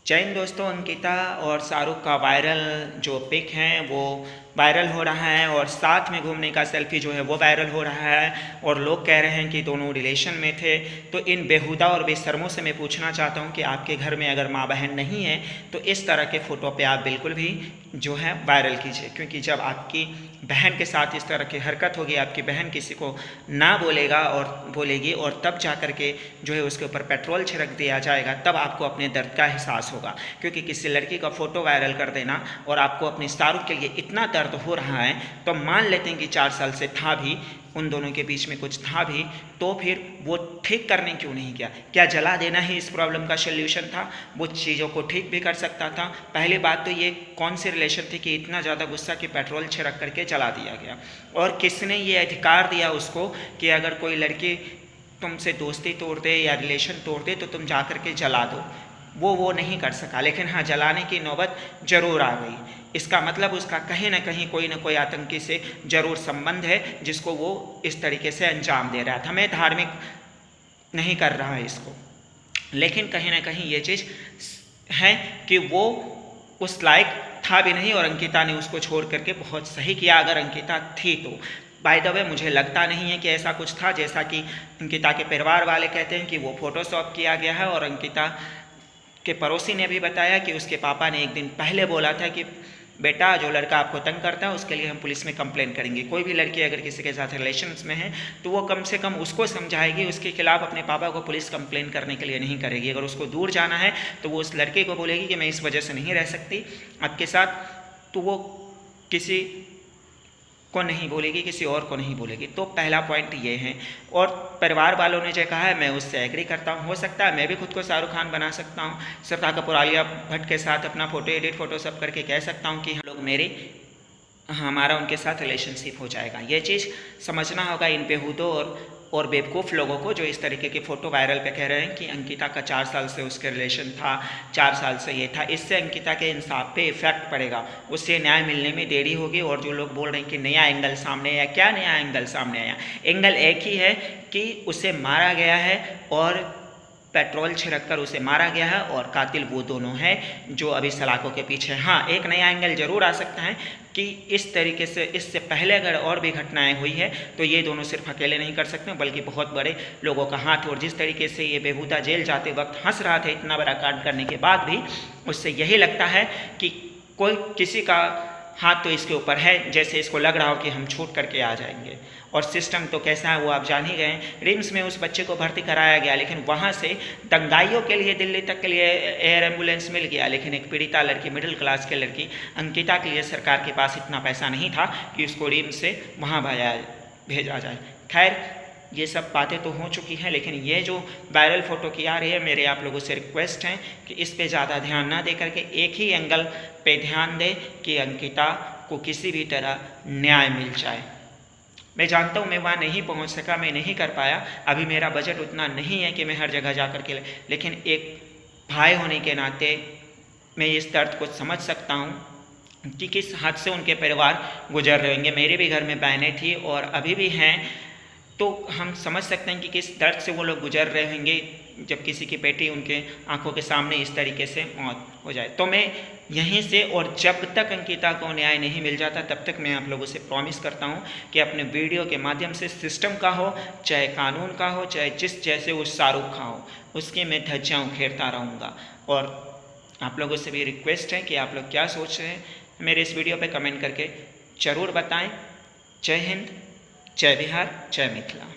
जय हिंद दोस्तों। अंकिता और शाहरुख का वायरल जो पिक है वो वायरल हो रहा है और साथ में घूमने का सेल्फी जो है वो वायरल हो रहा है और लोग कह रहे हैं कि दोनों रिलेशन में थे। तो इन बेहुदा और बेशर्मों से मैं पूछना चाहता हूं कि आपके घर में अगर माँ बहन नहीं है तो इस तरह के फ़ोटो पे आप बिल्कुल भी जो है वायरल कीजिए, क्योंकि जब आपकी बहन के साथ इस तरह की हरकत होगी, आपकी बहन किसी को ना बोलेगी और तब जा कर के जो है उसके ऊपर पेट्रोल छिड़क दिया जाएगा, तब आपको अपने दर्द का एहसास होगा। क्योंकि किसी लड़की का फ़ोटो वायरल कर देना और आपको अपनी शाहरुख के लिए इतना दर्द हो रहा है, तो मान लेते हैं कि 4 साल से था भी, उन दोनों के बीच में कुछ था भी, तो फिर वो ठीक करने क्यों नहीं किया? क्या जला देना ही इस प्रॉब्लम का सल्यूशन था? वो चीज़ों को ठीक भी कर सकता था। पहली बात तो ये कौन सी रिलेशन थी कि इतना ज़्यादा गुस्सा कि पेट्रोल छिड़क करके जला दिया गया? और किसने ये अधिकार दिया उसको कि अगर कोई लड़की तुमसे दोस्ती तोड़ दे या रिलेशन तोड़ दे तो तुम जा कर के जला दो? वो नहीं कर सका, लेकिन हाँ, जलाने की नौबत जरूर आ गई। इसका मतलब उसका कहीं ना कहीं कोई ना कोई आतंकी से जरूर संबंध है, जिसको वो इस तरीके से अंजाम दे रहा था। मैं धार्मिक नहीं कर रहा है इसको, लेकिन कहीं ना कहीं ये चीज़ है कि वो उस लायक था भी नहीं और अंकिता ने उसको छोड़ करके बहुत सही किया। अगर अंकिता थी तो बाय द वे मुझे लगता नहीं है कि ऐसा कुछ था, जैसा कि अंकिता के परिवार वाले कहते हैं कि वो फोटोशॉप किया गया है। और अंकिता के पड़ोसी ने भी बताया कि उसके पापा ने एक दिन पहले बोला था कि बेटा, जो लड़का आपको तंग करता है उसके लिए हम पुलिस में कंप्लेंट करेंगे। कोई भी लड़की अगर किसी के साथ रिलेशंस में है तो वो कम से कम उसको समझाएगी, उसके खिलाफ अपने पापा को पुलिस कंप्लेंट करने के लिए नहीं करेगी। अगर उसको दूर जाना है तो वो उस लड़के को बोलेगी कि मैं इस वजह से नहीं रह सकती आपके साथ, तो वो किसी को नहीं बोलेगी, किसी और को नहीं बोलेगी। तो पहला पॉइंट ये है। और परिवार वालों ने जो कहा है मैं उससे एग्री करता हूँ। हो सकता है मैं भी खुद को शाहरुख खान बना सकता हूँ, श्रद्धा कपूर आलिया भट्ट के साथ अपना फोटो एडिट फोटोशॉप करके कह सकता हूँ कि हम लोग हमारा उनके साथ रिलेशनशिप हो जाएगा। ये चीज़ समझना होगा इन बेहूदों और बेवकूफ़ लोगों को जो इस तरीके के फ़ोटो वायरल पे कह रहे हैं कि अंकिता का 4 साल से उसके रिलेशन था, 4 साल से ये था। इससे अंकिता के इंसाफ पे इफेक्ट पड़ेगा, उससे न्याय मिलने में देरी होगी। और जो लोग बोल रहे हैं कि नया एंगल सामने आया, क्या नया एंगल सामने आया? एंगल एक ही है कि उसे मारा गया है और पेट्रोल छिड़क कर उसे मारा गया है और कातिल वो दोनों हैं जो अभी सलाखों के पीछे। हाँ, एक नया एंगल जरूर आ सकता है कि इस तरीके से इससे पहले अगर और भी घटनाएं हुई है तो ये दोनों सिर्फ अकेले नहीं कर सकते, बल्कि बहुत बड़े लोगों का हाथ। और जिस तरीके से ये बेहुदा जेल जाते वक्त हंस रहा था इतना बड़ा कांड करने के बाद भी, उससे यही लगता है कि कोई किसी का हाथ तो इसके ऊपर है, जैसे इसको लग रहा हो कि हम छूट करके आ जाएंगे। और सिस्टम तो कैसा है वो आप जान ही गए। रिम्स में उस बच्चे को भर्ती कराया गया, लेकिन वहाँ से दंगाइयों के लिए दिल्ली तक के लिए एयर एम्बुलेंस मिल गया, लेकिन एक पीड़िता लड़की, मिडिल क्लास की लड़की अंकिता के लिए सरकार के पास इतना पैसा नहीं था कि उसको रिम्स से वहाँ भेजा जाए। खैर, ये सब बातें तो हो चुकी हैं, लेकिन ये जो वायरल फ़ोटो की आ रही है, मेरे आप लोगों से रिक्वेस्ट है कि इस पे ज़्यादा ध्यान ना दे करके एक ही एंगल पे ध्यान दे कि अंकिता को किसी भी तरह न्याय मिल जाए। मैं जानता हूँ मैं वहाँ नहीं पहुँच सका, मैं नहीं कर पाया, अभी मेरा बजट उतना नहीं है कि मैं हर जगह जा कर के, लेकिन एक भाई होने के नाते मैं इस दर्द को समझ सकता हूँ कि किस हद से उनके परिवार गुजर रहे होंगे। मेरे भी घर में बहनें थी और अभी भी हैं, तो हम समझ सकते हैं कि किस दर्द से वो लोग गुजर रहे होंगे जब किसी की बेटी उनके आंखों के सामने इस तरीके से मौत हो जाए। तो मैं यहीं से, और जब तक अंकिता को न्याय नहीं मिल जाता तब तक मैं आप लोगों से प्रॉमिस करता हूं कि अपने वीडियो के माध्यम से सिस्टम का हो, चाहे कानून का हो, चाहे जैसे वो शाहरुख खान हो, उसकी मैं धज्जियाँ उखेरता रहूँगा। और आप लोगों से भी रिक्वेस्ट है कि आप लोग क्या सोच रहे हैं मेरे इस वीडियो पर कमेंट करके ज़रूर बताएँ। जय हिंद, जय बिहार, जय मिथिला।